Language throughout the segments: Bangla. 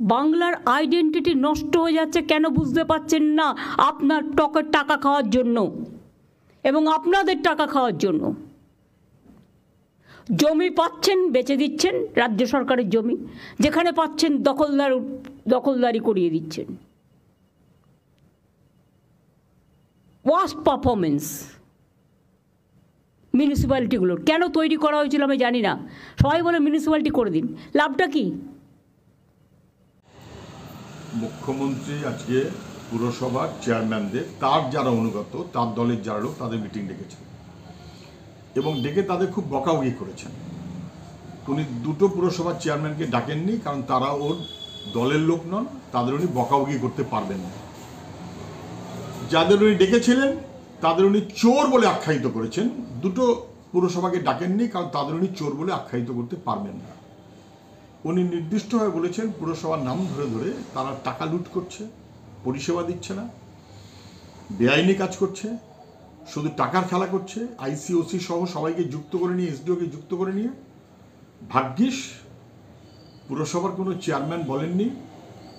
বাংলার আইডেন্টিটি নষ্ট হয়ে যাচ্ছে কেন বুঝতে পারছেন না? আপনার টকের টাকা খাওয়ার জন্য এবং আপনাদের টাকা খাওয়ার জন্য। জমি পাচ্ছেন বেচে দিচ্ছেন, রাজ্য সরকারের জমি, যেখানে পাচ্ছেন দখলদারি করিয়ে দিচ্ছেন। ওয়ার্স্ট পারফরমেন্স মিউনিসিপ্যালিটিগুলোর। কেন তৈরি করা হয়েছিল আমি জানি না, সবাই বলে মিউনিসিপ্যালিটি করে দিন, লাভটা কি? মুখ্যমন্ত্রী আজকে পুরসভার চেয়ারম্যানদের, তার যারা অনুগত, তার দলের যারা লোক, তাদের মিটিং ডেকেছেন এবং ডেকে তাদের খুব বকাবকি করেছেন। উনি দুটো পুরসভার চেয়ারম্যানকে ডাকেননি, কারণ তারা ওর দলের লোক নন, তাদের উনি বকাবকি করতে পারবেন না। যাদের উনি ডেকেছিলেন তাদের উনি চোর বলে আখ্যায়িত করেছেন। দুটো পুরসভাকে ডাকেননি, কারণ তাদের উনি চোর বলে আখ্যায়িত করতে পারবেন না। উনি নির্দিষ্টভাবে বলেছেন পুরসভার নাম ধরে ধরে তারা টাকা লুট করছে, পরিষেবা দিচ্ছে না, বেআইনি কাজ করছে, শুধু টাকার খেলা করছে। আইসিওসি সহ সবাইকে যুক্ত করে নিয়ে, এসডিওকে যুক্ত করে নিয়ে। ভাগ্যিস পুরসভার কোনো চেয়ারম্যান বলেননি,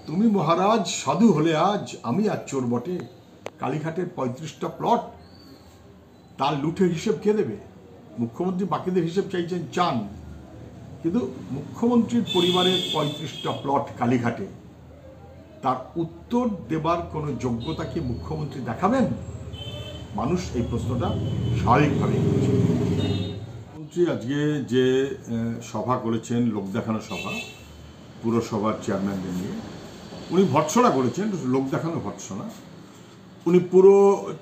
তুমি মহারাজ সাধু হলে আজ, আমি আর চোর বটে। কালীঘাটের 35টা প্লট, তার লুটের হিসেব কে দেবে? মুখ্যমন্ত্রী বাকিদের হিসেব চান, কিন্তু মুখ্যমন্ত্রীর পরিবারের 35টা প্লট কালীঘাটে, তার উত্তর দেবার কোনো যোগ্যতা কি মুখ্যমন্ত্রী দেখাবেন? মানুষ এই প্রশ্নটা স্বাভাবিকভাবেই করছে। মুখ্যমন্ত্রী আজকে যে সভা করেছেন, লোক দেখানো সভা, পুরসভার চেয়ারম্যানদের নিয়ে, উনি ভর্ৎসনা করেছেন, লোক দেখানো ভর্ৎসনা। উনি পুরো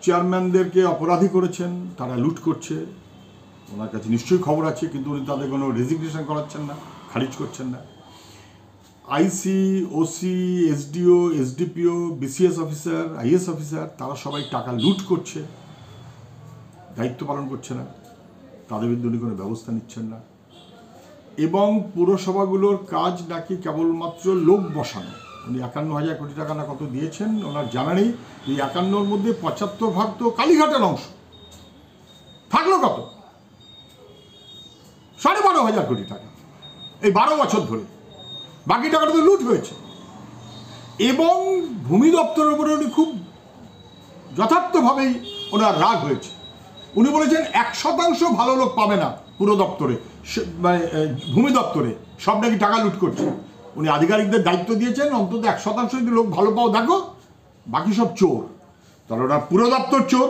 চেয়ারম্যানদেরকে অপরাধী করেছেন, তারা লুট করছে। ওনার কাছে নিশ্চয়ই খবর আছে, কিন্তু উনি তাদের কোনো রেজিগনেশন করাচ্ছেন না, খারিজ করছেন না। IC, OC, SDO, SDPO, BCS officer, IAS officer, তারা সবাই টাকা লুট করছে, দায়িত্ব পালন করছে না, তাদের বিরুদ্ধে উনি কোনো ব্যবস্থা নিচ্ছেন না। এবং পুরসভাগুলোর কাজ নাকি কেবলমাত্র লোক বসানো। উনি 51,000 কোটি টাকা না কত দিয়েছেন, ওনার জানা নেই। এই 51-র মধ্যে 75 তো কালীঘাটের অংশ, থাকলো কত? 12,500 কোটি টাকা এই 12 বছর ধরে। বাকি টাকাটা তো লুট হয়েছে। এবং ভূমি দপ্তরের উপরে উনি খুব যথার্থভাবেই ওনার রাগ হয়েছে। উনি বলেছেন 1% ভালো লোক পাবে না পুরো দপ্তরে, মানে ভূমি দপ্তরে, সব নাকি টাকা লুট করছে। উনি আধিকারিকদের দায়িত্ব দিয়েছেন, অন্তত 1% যদি লোক ভালো পাও দেখো, বাকি সব চোর। তাহলে ওনার পুরো দপ্তর চোর,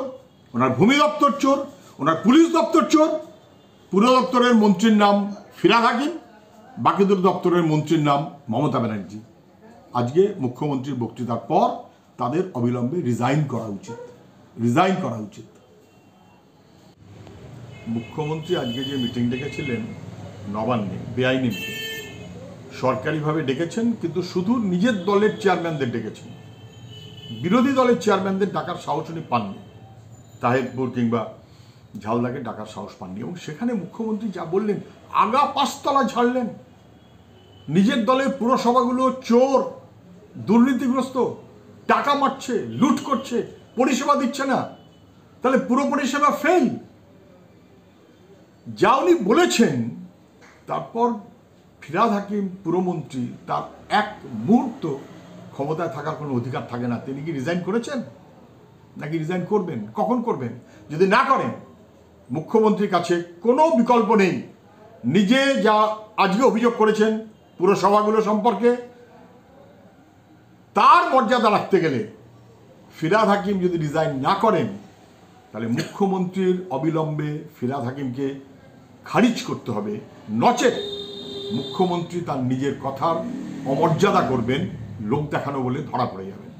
ওনার ভূমি দপ্তর চোর, ওনার পুলিশ দপ্তর চোর। পুরো দপ্তরের মন্ত্রীর নাম ফিরহাদ হাকিম, বাকি দুটো দপ্তরের মন্ত্রীর নাম মমতা ব্যানার্জি। আজকে মুখ্যমন্ত্রীর বক্তৃতার পর তাদের অবিলম্বে রিজাইন করা উচিত। মুখ্যমন্ত্রী আজকে যে মিটিং ডেকেছিলেন নবান্নে, বেআইনি মিটিং, সরকারিভাবে ডেকেছেন, কিন্তু শুধু নিজের দলের চেয়ারম্যানদের ডেকেছেন। বিরোধী দলের চেয়ারম্যানদের ডাকার সাহস উনি পাননি, তাহেরপুর কিংবা ঝালদাকে ডাকার সাহস পাননি। এবং সেখানে মুখ্যমন্ত্রী যা বললেন, আগা 5 তলা ঝাড়লেন। নিজের দলের পুরসভাগুলো চোর, দুর্নীতিগ্রস্ত, টাকা মারছে, লুট করছে, পরিষেবা দিচ্ছে না, তাহলে পুরো পরিষেবা ফেল। যা উনি বলেছেন, তারপর ফিরহাদ হাকিম পুরমন্ত্রী, তার এক মুহূর্ত ক্ষমতায় থাকার কোনো অধিকার থাকে না। তিনি কি রিজাইন করেছেন, নাকি রিজাইন করবেন? কখন করবেন? যদি না করেন, মুখ্যমন্ত্রীর কাছে কোনো বিকল্প নেই। নিজে যা আজকে অভিযোগ করেছেন পুরসভাগুলো সম্পর্কে, তার মর্যাদা রাখতে গেলে ফিরহাদ হাকিম যদি রিজাইন না করেন, তাহলে মুখ্যমন্ত্রীর অবিলম্বে ফিরহাদ হাকিমকে খারিজ করতে হবে। নচেত মুখ্যমন্ত্রী তার নিজের কথার অমর্যাদা করবেন, লোক দেখানো বলে ধরা পড়ে যাবেন।